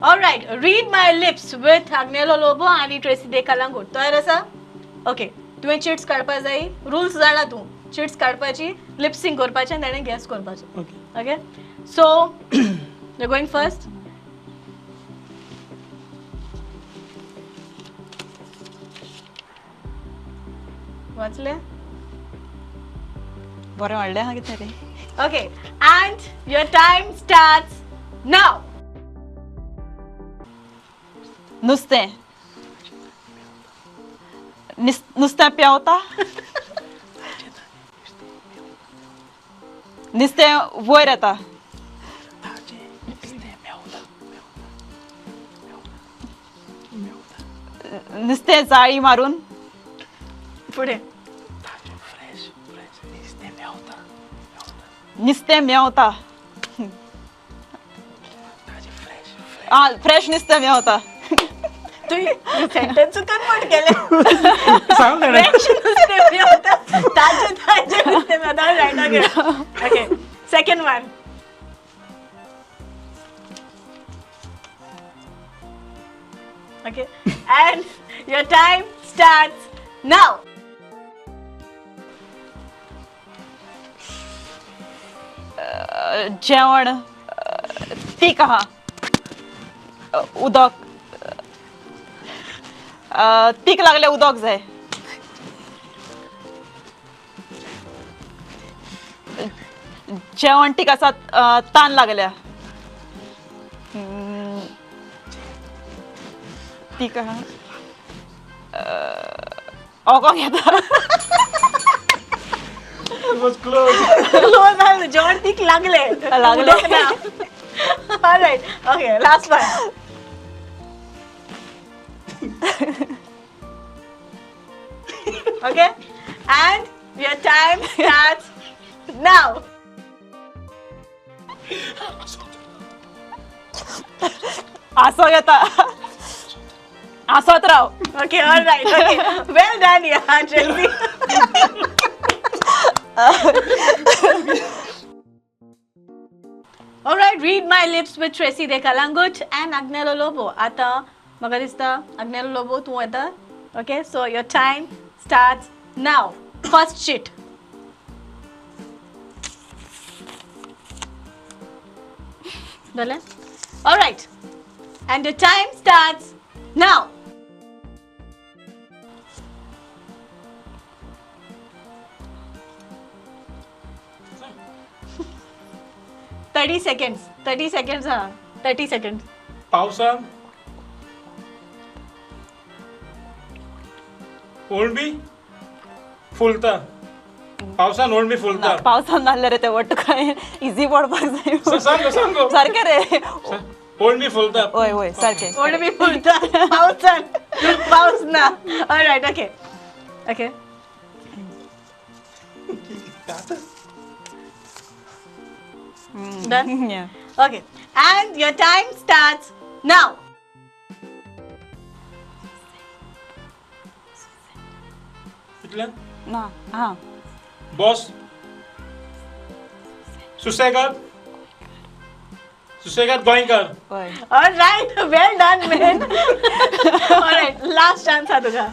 All right, read my lips with Agnello Lobo आणि Tracy दे कलांगूट. तयार आसा? ओके. तुवें चिट्स काडपा जाय. रुल्स जाणा तूं. चिट्स काडपाची, लिप सिंक करपाचें आनी ताणें गॅस करपाचें. Okay? So you going first? वाचलें? बरें व्हडलें आहा कितें रे. Okay, and your time starts now. नुस्तें. नुस्तें पेंवता. नुस्तें वयर येता. नुस्तें जाळी मारून. पुढे. नुस्तें मेवता. फ्रेश नुस्तें मेवता. तू सेंटेन्स कन्वर्ट केले. सांग ना. फ्रेश नुस्तें मेवता. ताजे नुस्तें मेवता. Right, okay. Okay, second one. Okay, and your time starts now. जेवण तीख आहा. उदक. तीख लागले उदक जाय. जेवण तीख आसा तान लागल्या. तीख आहा. ओगोंक येता. It was close. जेवण तीक लागले. लागले. उदक ना. All right, okay, last one. Okay, and your time starts now. आसो येता. आसोत राव. Okay, all right, okay. Well done, yeah, Chelsea. All right, read my lips with Tracy De Kalangut and Agnello Lobo. आता म्हाका दिसता Agnello Lobo तूं येता. Okay, so your time starts now. First shit. Dale? All right, and your time starts now. Thirty seconds. 30 seconds, huh? 30 seconds. पावसान ओळंबी फुलता. पावसान ओळंबी फुलता. पावसान नासले रे ते वट्ट काय इझी पडपाक जाय. सांग गो. सारकें रे. ओळंबी फुलता. वय वय सारकें. What be pulta? Pausan. Paus na. All right. Okay. Okay. Done. Yeah. Okay. And your time starts now. इतल्यान ना हा. बॉस सुसेगाद गोंयकार. वय. All right. Well done, man. All right. Last chance ha तुझा.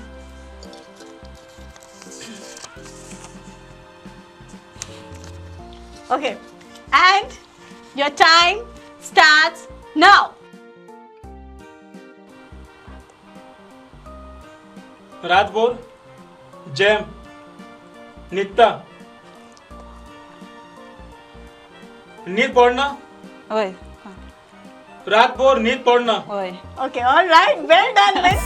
Okay. And your time starts now. रातभर jam न्हिदता. न्हीद पडना. वय. रातभर न्हीद पडना. वय. Okay. All right. Well done, man.